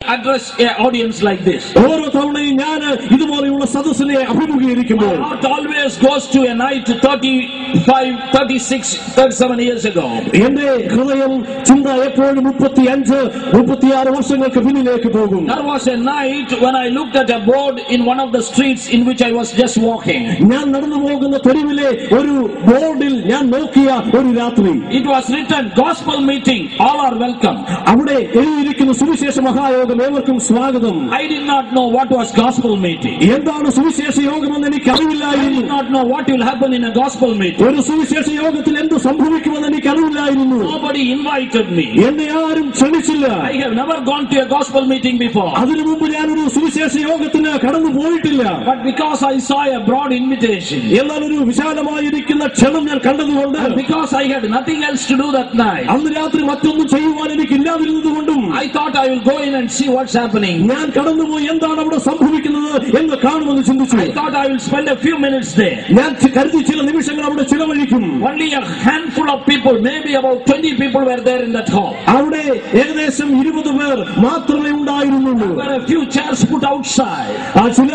address an audience like this. ഓരോ തവണയും ഞാൻ ഇതുപോലെയുള്ള സദസ്സിനെ അഭിമുഖീകരിക്കുമ്പോൾ My heart always goes to a night 35, 36, 37 years ago. എന്റെ ഹൃദയം ചിന്ത എപ്പോഴും 35, 36 വർഷങ്ങൾക്ക് പിന്നിലേക്ക് പോകും. There was a night when I looked at a board in one of the streets in which I was just walking. ഞാൻ നടന്നു പോകുന്ന തെരുവിലെ ഒരു ബോർഡിൽ ഞാൻ നോക്കിയ ഒരു രാത്രി. It was written, gospel meeting, all are welcome. അവിടെ എഴുതിയിരിക്കുന്ന സുവിശേഷ മഹായോഗം ഏവർക്കും സ്വാഗതം. I did not know what was gospel meeting. എന്താണ് സുവിശേഷ യോഗമെന്ന് എനിക്ക് I അറിയില്ലായിരുന്നു. did not know what will happen in a gospel meeting. ഒരു സുവിശേഷ യോഗത്തിൽ എന്ത് സംഭവിക്കുമെന്ന് എനിക്ക് അറിയില്ലായിരുന്നു. Nobody invited me. എന്നെ ആരും ക്ഷണിച്ചില്ല. I have never gone to a gospel meeting before. അതിനു മുമ്പ് ഞാനൊരു സുവിശേഷ യോഗത്തിന് കടന്നു പോയിട്ടില്ല. But because I saw a broad invitation, എന്നാൽ ഒരു വിശാലമായിരിക്കുന്ന ക്ഷണം ഞാൻ കണ്ടതുകൊണ്ട്, and because I had nothing else to do that night, അന്ന് രാത്രി മറ്റൊന്നും ചെയ്യുവാൻ എനിക്കില്ലാതിരുന്നതുകൊണ്ടും I thought I will go in and see what's happening. ഞാൻ കടന്നുപോയി എന്താണ് അവിടെ സംഭവിക്കുന്നത് എന്ന് കാണുമെന്ന് ചിന്തിച്ചു. I thought I will spend a few minutes there. ഞാൻ കരുതി ചില നിമിഷങ്ങൾ അവിടെ ചിലവഴിക്കും. Only a handful of people, maybe about 20 people were there in that hall. അവിടെ ഏകദേശം 20 പേർ മാത്രമേ ഉണ്ടായിരുന്നുള്ളൂ. There were a few chairs put outside. ചില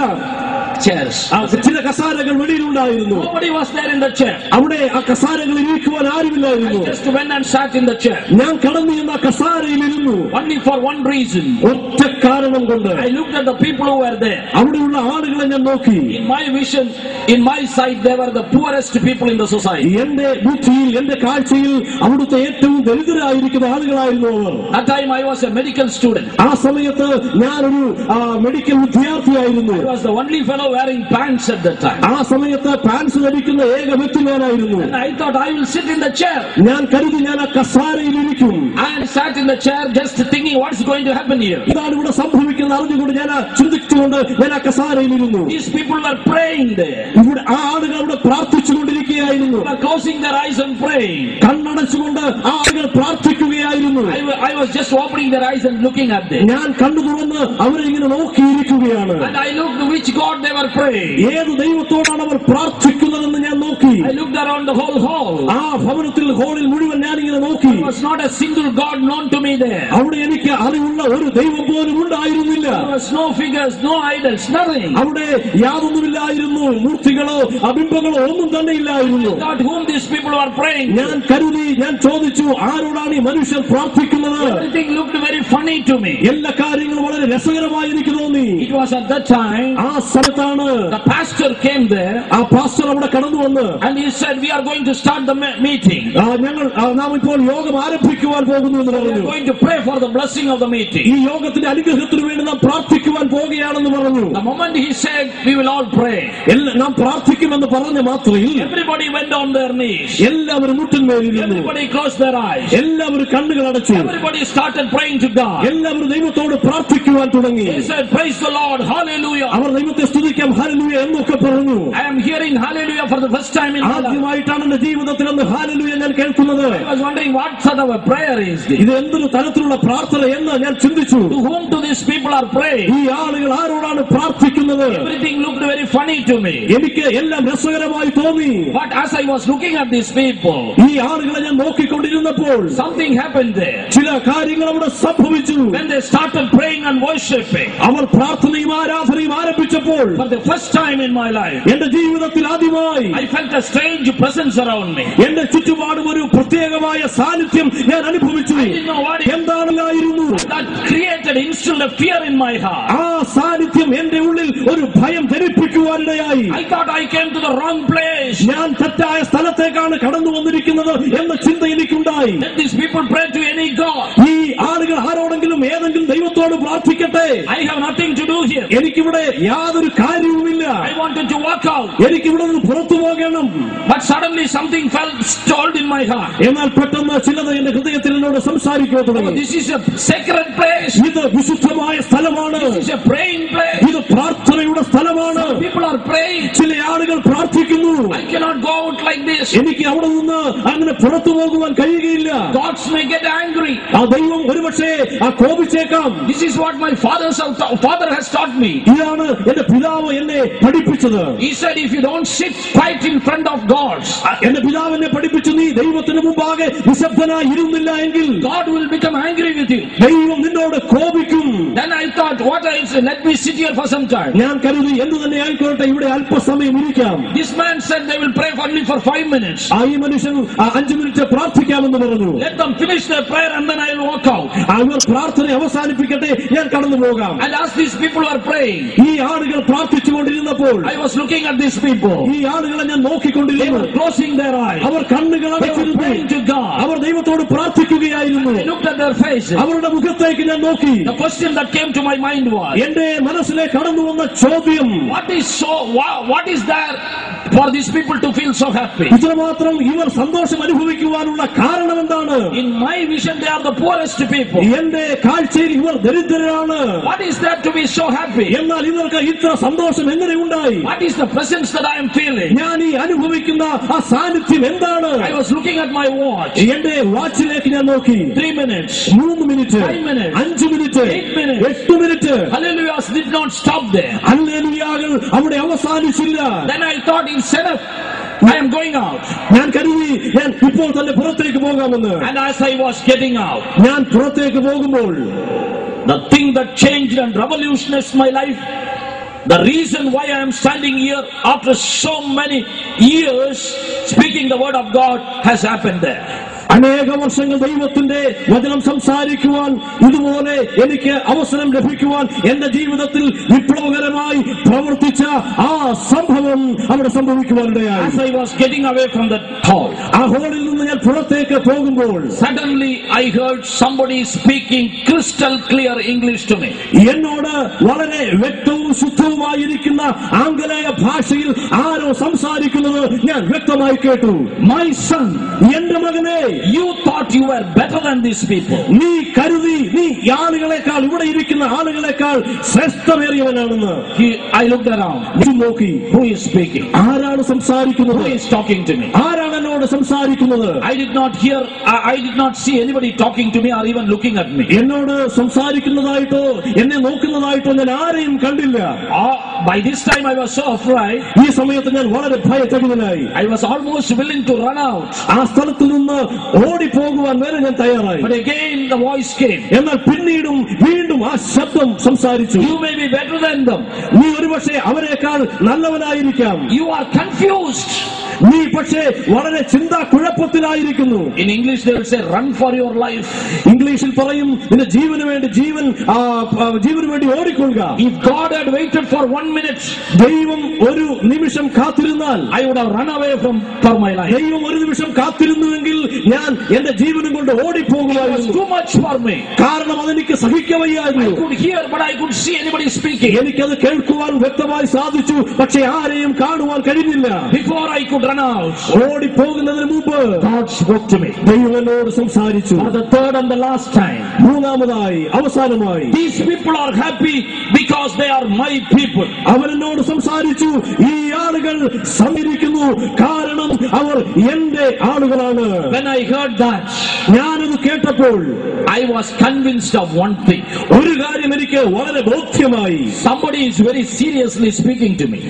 Chairs. ചില കസാരകൾ വെളിയിലുണ്ടായിരുന്നു. Nobody was there in the chair. അവിടെ ആ കസാരകളിൽ ഇരിക്കുവാൻ ആരുമില്ലായിരുന്നു. I just went and sat in the chair. ഞാൻ കടന്നു ചെന്ന കസാരയിൽ ഇരുന്നു. Only for one reason. ഒറ്റ കാരണം കൊണ്ട്. I looked at the people who were there. അവിടെയുള്ള ആളുകളെ ഞാൻ നോക്കി. In my vision, in my sight, they were the poorest people in the society. എന്റെ ബുദ്ധിയിൽ, എന്റെ കാഴ്ചയിൽ അവിടുത്തെ ഏറ്റവും ദരിദ്രരായിരിക്കുന്ന ആളുകളായിരുന്നു അവർ. That time I was a medical student. ആ സമയത്ത് ഞാനൊരു medical വിദ്യാർത്ഥിയായിരുന്നു. I was the only fellow wearing pants at that time. ആ സമയത്ത് പാൻസ് ധരിക്കുന്ന ഏക വ്യക്തി ഞാനായിരുന്നു. And I thought I will sit in the chair. ഞാൻ കരുതി ഞാൻ ആ കസാരയിൽ ഇരിക്കും. I sat in the chair just thinking what's going to happen here. ഇതാണ് ഇവിടെ സംഭവിക്കുന്നത് അറിഞ്ഞുകൊണ്ട് ഞാൻ ചിന്തിച്ചുകൊണ്ട് ഞാൻ ആ കസാരയിൽ ഇരുന്നു. These people were praying there. ഇവിടെ ആ ആളുകൾ അവിടെ പ്രാർത്ഥിച്ചുകൊണ്ടിരിക്കുകയായിരുന്നു. They were closing their eyes and praying. കണ്ണടച്ചുകൊണ്ട് ആ ആളുകൾ പ്രാർത്ഥിക്കുകയായിരുന്നു. I was just opening their eyes and looking at them. ഞാൻ കണ്ണു തുറന്ന് അവരെ ഇങ്ങനെ നോക്കിയിരിക്കുകയാണ്. And I looked which God they were praying. ഏത് ദൈവത്തോടാണ് അവർ പ്രാർത്ഥിക്കുന്നതെന്ന് ഞാൻ നോക്കി. I looked around the whole hall. ആ ഭവനത്തിൽ ഹോളിൽ മുഴുവൻ ഞാൻ ഇങ്ങനെ നോക്കി. There was not a single God known to me there. അവിടെ എനിക്ക് അറിവുള്ള ഒരു ദൈവം പോലും ഉണ്ടായിരുന്നില്ല. There was no figures, no idols, nothing. അവിടെ യാതൊന്നുമില്ലായിരുന്നു. മൂർത്തികളോ അബിംബങ്ങളോ ഒന്നും തന്നെ ഇല്ലായിരുന്നു. I thought whom these people were praying. ഞാൻ കരുതി, ഞാൻ ചോദിച്ചു, ആരോടാണ് ഈ മനുഷ്യർ പ്രാർത്ഥിക്കുന്നത്? Everything looked very funny to me. എല്ലാ കാര്യങ്ങളും വളരെ രസകരമായി എനിക്ക് തോന്നി. It was at that time ആ സമയത്താണ് the pastor came there. ആ പാസ്റ്റർ അവിടെ കടന്നു വന്ന് And he said, we are going to start the meeting. നാം ഇപ്പോൾ യോഗം ആരംഭിക്കുവാൻ പോകുന്നു എന്ന് We പറഞ്ഞു. are going to pray for the blessing of the meeting. ഈ യോഗത്തിന്റെ അനുഗ്രഹത്തിന് വേണ്ടി നാം പ്രാർത്ഥിക്കുവാൻ പോകുകയാണെന്ന് പറഞ്ഞു. The moment he said, we will all pray, നാം പ്രാർത്ഥിക്കുമെന്ന് പറഞ്ഞ മാത്രയിൽ everybody went on their knees. എല്ലാവരും മുട്ടിന്മേലിരുന്നു. Everybody closed their eyes. എല്ലാവരും കണ്ണുകൾ അടച്ചു. Everybody started praying to God. എല്ലാവരും ദൈവത്തോട് പ്രാർത്ഥിക്കുവാൻ തുടങ്ങി. They said, praise the Lord, hallelujah. അവർ ദൈവത്തെ സ്തുതിക്കാം, ഹല്ലേലൂയ എന്നൊക്കെ പറഞ്ഞു. I am hearing hallelujah for the first time in my life. ആദ്യമായിട്ടാണ് എന്റെ ജീവിതത്തിൽ അന്ന് ഹല്ലേലൂയ ഞാൻ കേൾക്കുന്നത്. I was wondering what sort of a prayer is this? ഇത് എന്തൊരു തരത്തിലുള്ള പ്രാർത്ഥന എന്ന് ഞാൻ ചിന്തിച്ചു. To whom do these people are praying? ഈ ആളുകൾ ആരോടാണ് പ്രാർത്ഥിക്കുന്നത്? Everything looked very funny to me. എനിക്ക് എല്ലാം രസകരമായി തോന്നി. But as I was looking at these people, ഈ ആളുകളെ ഞാൻ നോക്കിക്കൊണ്ടിരുന്നപ്പോൾ something happened there. ചില കാര്യങ്ങൾ അവിടെ സംഭവിച്ചു. When they started praying and worshiping, അവർ പ്രാർത്ഥനയും ആരാധനയും ആരംഭിച്ചപ്പോൾ for the first time in my life, എന്റെ ജീവിതത്തിൽ ആദ്യമായി I felt a strange presence around me. എന്റെ ചുറ്റുപാടും ഒരു പ്രത്യേകമായ സാന്നിധ്യം ഞാൻ അനുഭവിച്ചു. I didn't know what എന്താണല്ലായിരുന്നു. that created instilled a fear in my heart. ആ സാന്നിധ്യം എന്റെ ഉള്ളിൽ ഒരു ഭയം ധരിപ്പിക്കുവാനിടയായി. I thought I came to the wrong place. ഞാൻ തെറ്റായ സ്ഥലത്തേക്കാണ് കടന്നു വന്നിരിക്കുന്നത് എന്ന ചിന്ത എനിക്കുണ്ടായി. Let these people pray to any God. ഈ ആളുകൾ ആരോടെങ്കിലും ഏതെങ്കിലും ദൈവത്തോട് പ്രാർത്ഥിക്കട്ടെ. I have nothing to do here. എനിക്കിവിടെ യാതൊരു കാര്യവുമില്ല. I wanted to walk out. എനിക്കിവിടെ നിന്ന് പുറത്തു പോകണം. But suddenly something felt stalled in my heart. എന്നാൽ പെട്ടെന്ന് ചിലത് എന്റെ ഹൃദയത്തിൽ എന്നോട് സംസാരിക്കാൻ തുടങ്ങി. This is a sacred place. ഇത് വിശുദ്ധമായ സ്ഥലമാണ്. This is a praying place. ഇത് പ്രാർത്ഥനയുടെ സ്ഥലമാണ്. People are praying. ചില ആളുകൾ പ്രാർത്ഥിക്കുന്നു. I cannot go out like this. എനിക്ക് അവിടെ നിന്ന് അങ്ങനെ പുറത്തു പോകുവാൻ കഴിയുകയില്ല. God may get angry. ആ ദൈവം ഒരുപക്ഷേ കോപിച്ചേക്കാം. This is what my father has taught me. ഇതാണ് എന്റെ പിതാവ് എന്നെ പഠിപ്പിച്ചത്. He said, if you don't sit quiet in front of God, എന്റെ പിതാവ് എന്നെ പഠിപ്പിച്ചു, നീ ദൈവത്തിന് മുമ്പാകെ നിശബ്ദനായി ഇരുന്നില്ല എങ്കിൽ God will become angry with you. ദൈവം നിന്നോട് കോപിക്കും. Then I thought, what I said, let me sit here for some time. ഞാൻ കരുതി എന്തു തന്നെ ആയിക്കോട്ടെ, ഇവിടെ അല്പസമയം ഇരിക്കാം. This man said they will pray only for 5 minutes. ആ ഈ മനുഷ്യൻ 5 മിനിറ്റ് പ്രാർത്ഥിക്കാമെന്ന് പറഞ്ഞു. Let them finish their prayer and then I will walk out. അവർ പ്രാർത്ഥന അവസാനിപ്പിക്കട്ടെ, ഞാൻ കടന്നു പോകാം. And as these people were praying, ഈ ആളുകൾ പ്രാർത്ഥിച്ചുകൊണ്ടിരുന്നപ്പോൾ I was looking at these people. ഈ ആളുകളെ ഞാൻ They നോക്കിക്കൊണ്ടിരുന്നു. were closing their eyes. അവർ കണ്ണുകൾ They were അടച്ചിരുന്നു. praying to God. അവർ ദൈവത്തോട് പ്രാർത്ഥിക്കുകയായിരുന്നു. I looked at their faces. അവരുടെ മുഖത്തേക്ക് ഞാൻ നോക്കി. The question that came to my mind was, എന്റെ മനസ്സിലേക്ക് കടന്നു വന്ന ചോദ്യം, what is there for these people to feel so happy? ഇത്രമാത്രം ഇവർ സന്തോഷം അനുഭവിക്കുവാനുള്ള കാരണം എന്താണ്? In my vision, they are the poorest people. എന്റെ കാഴ്ചയിൽ ഇവർ ദരിദ്രരാണ്. What is there to be so happy? എന്നാൽ ഇവർക്ക് ഇത്ര സന്തോഷം എങ്ങനെ ഉണ്ടായി? What is the presence that I am feeling? ഞാൻ ഈ അനുഭവിക്കുന്ന ആ സാന്നിധ്യം എന്താണ്? I was looking at my watch. എന്റെ വാച്ചിലേക്ക് ഞാൻ നോക്കി. 3 minutes, 3 minute, 5 minutes, 5 minute, 8 minutes. 8 minute. Hallelujah did not stop there. ഹല്ലേലൂയകൾ അവിടെ അവസാനിച്ചില്ല. Then I thought, instead of I am going out, ഞാൻ കരുതി ഞാൻ ഇപ്പോൾ തന്നെ പുറത്തേക്ക് പോകാമെന്ന്. and as I was getting out, ഞാൻ പുറത്തേക്ക് പോകുമ്പോൾ the thing that changed and revolutionized my life, the reason why I am standing here after so many years speaking the word of God has happened there. അനേക വർഷങ്ങൾ ദൈവത്തിന്റെ വചനം സംസാരിക്കുവാൻ, ഇതുപോലെ എനിക്ക് അവസരം ലഭിക്കുവാൻ എന്റെ ജീവിതത്തിൽ വിപ്ലവകരമായി പ്രവർത്തിച്ച ആ സംഭവം അവിടെ സംഭവിക്കുവാനിടയായി. As I was getting away from that hall, ആ ഹോളിൽ നിന്ന് ഞാൻ പുറത്തേക്ക് പോകുമ്പോൾ suddenly I heard somebody speaking crystal clear English to me. എന്നോട് വളരെ വ്യക്തവും ശുദ്ധവുമായിരിക്കുന്ന ആംഗലേയ ഭാഷയിൽ ആരോ സംസാരിക്കുന്നത് ഞാൻ വ്യക്തമായി കേട്ടു. My son, എന്റെ മകനെ, you thought you were better than these people. നീ കരുതി നീ ഈ ആളുകളെക്കാൾ, ഇവിടെ ഇരിക്കുന്ന ആളുകളെക്കാൾ ശ്രേഷ്ഠമേറിയവനാണെന്ന്. I looked around. നോക്കി, Who is speaking? ആരാണ് സംസാരിക്കുന്നത്? Who is talking to me? ആരാണ് എന്നോട് സംസാരിക്കുന്നത്? I did not see anybody talking to me or even looking at me. എന്നോട് സംസാരിക്കുന്നതായിട്ടോ എന്നെ നോക്കുന്നതായിട്ടോ ഞാൻ ആരെയും കണ്ടില്ല. By this time I was so afraid. ഈ സമയത്ത് ഞാൻ വളരെ ഭയചകിതനായി. I was almost willing to run out. ആ സ്ഥലത്ത് നിന്ന് ഓടിപ്പോകുവാൻ വരെ ഞാൻ തയ്യാറായി. But again the voice came. എന്നാൽ വീണ്ടും ആ ശബ്ദം സംസാരിച്ചു. You may be better than them. നീ ഒരുപക്ഷെ അവരെക്കാൾ നല്ലവനായിരിക്കാം. You are confused. നീ പക്ഷേ വളരെ ചിന്താക്കുഴപ്പത്തിലായിരിക്കുന്നു. In English they will say, run for your life. ഇംഗ്ലീഷിൽ പറയും, നിന്റെ ജീവന് വേണ്ടി ഓടിക്കൊള്ളുക. If God had waited for 1 minute, ദൈവം ഒരു നിമിഷം കാത്തിരുന്നാൽ, I would have run away for my life. ദൈവം ഒരു നിമിഷം കാത്തിരുന്നുവെങ്കിൽ ഞാൻ എന്റെ ജീവനും കൊണ്ട് ഓടിപ്പോകുമായിരുന്നു. It was too much for me. കാരണം അതെനിക്ക് സഹിക്കവയ്യായിരുന്നു. I could hear, but I could see anybody speaking. എനിക്കത് കേൾക്കുവാൻ വ്യക്തമായി സാധിച്ചു, പക്ഷെ ആരെയും കാണുവാൻ കഴിഞ്ഞില്ല. Before I could run out, ഓടിപ്പോകുന്നതിന് മുമ്പ് God spoke to me. ദൈവം എന്നോട് സംസാരിച്ചു. For the third and the last time, മൂന്നാമതായി അവസാനമായി, these people are happy because they are my people. അവൻ എന്നോട് സംസാരിച്ചു, ഈ ആളുകൾ സമ്മതിക്കുന്നു കാരണം അവർ എന്റെ ആളുകളാണ്. When I heard that, ഞാനത് കേട്ടപ്പോൾ I was convinced of one thing. ഒരു കാര്യം എനിക്ക് വളരെ ബോധ്യമായി. Somebody is very seriously speaking to me.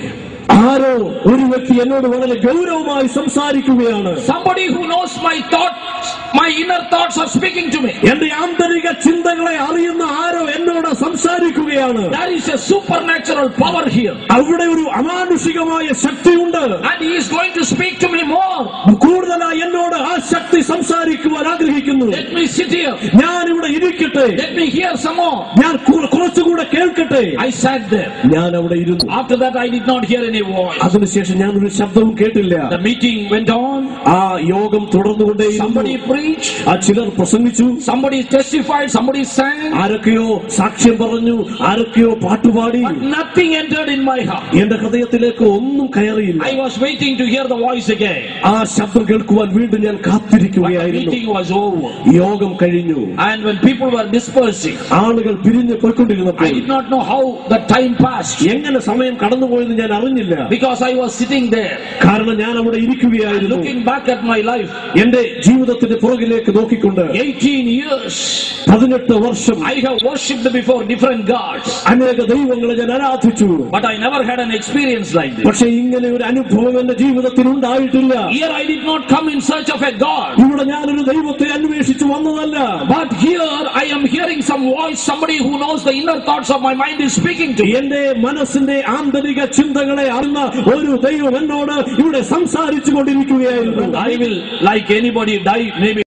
ആരോ ഒരു വ്യക്തി എന്നോട് വളരെ ഗൗരവമായി സംസാരിക്കുകയാണ്. Somebody who knows my thoughts, my inner thoughts are speaking to me. എന്റെ ആന്തരിക ചിന്തകളെ അറിയുന്ന ആരോ എന്നോട് സംസാരിക്കുകയാണ്. There is a supernatural power here. അവിടെ ഒരു അമാനുഷികമായ ശക്തിയുണ്ട്. And he is going to speak to me more. കൂടുതലായി എന്നോട് ആ ശക്തി സംസാരിക്കുവാൻ ആഗ്രഹിക്കുന്നു. Let me sit here. ഞാൻ ഇവിടെ ഇരിക്കട്ടെ. Let me hear some more. ഞാൻ കുറച്ചുകൂടെ കേൾക്കട്ടെ. I sat there. ഞാൻ അവിടെ ഇരുന്നു. After that I did not hear any voice. അതിനുശേഷം ഞാൻ ഒരു ശബ്ദവും കേട്ടില്ല. The meeting went on. ആ യോഗം തുടർന്നുകൊണ്ടേയിരുന്നു. Somebody preached. ആ ചിലർ പ്രസംഗിച്ചു. Somebody testified. Somebody sang. ആരൊക്കെയോ സാക്ഷ്യം പറഞ്ഞു. ആരൊക്കെയോ പാട്ടുപാടി. But nothing entered in my heart. എന്റെ ഹൃദയത്തിലേക്ക് ഒന്നും കയറിയില്ല. I was waiting to hear the voice again. ആ ശബ്ദം കേൾക്കുവാൻ വീണ്ടും ഞാൻ കാത്തിരിക്കുകയായിരുന്നു. The meeting was over. യോഗം കഴിഞ്ഞു. And when people were dispersing, ആളുകൾ പിരിഞ്ഞു പോയിക്കൊണ്ടിരുന്നപ്പോൾ I did not know how the time passed. എങ്ങനെ സമയം കടന്നുപോയെന്ന് ഞാൻ അറിഞ്ഞില്ല. Because I was sitting there. കാരണം ഞാൻ അവിടെ ഇരിക്കുകയായിരുന്നു. Looking back at my life. എന്റെ ജീവിതത്തിന്റെ പുറകിലേക്ക് നോക്കിക്കൊണ്ട് 18 years. 18 വർഷം I have worshipped before different gods. അനേക ദൈവങ്ങളെ ഞാൻ ആരാധിച്ചു. But I never had an experience like this. പക്ഷേ ഇങ്ങനെ ഒരു അനുഭവം എന്റെ ജീവിതത്തിൽ ഉണ്ടായിട്ടില്ല. Here I did not come in search of a God. ഇവിടെ ഞാനൊരു ദൈവത്തെ അന്വേഷിച്ചു വന്നതല്ല. But here I am hearing some voice, somebody who knows the inner thoughts of my mind is speaking to me. എന്റെ മനസ്സിന്റെ ആന്തരിക ചിന്തകളെ അറിയുന്ന ഒരു ദൈവം എന്നോട് ഇവിടെ സംസാരിച്ചു കൊണ്ടിരിക്കുകയായിരുന്നു. I will, like anybody, die maybe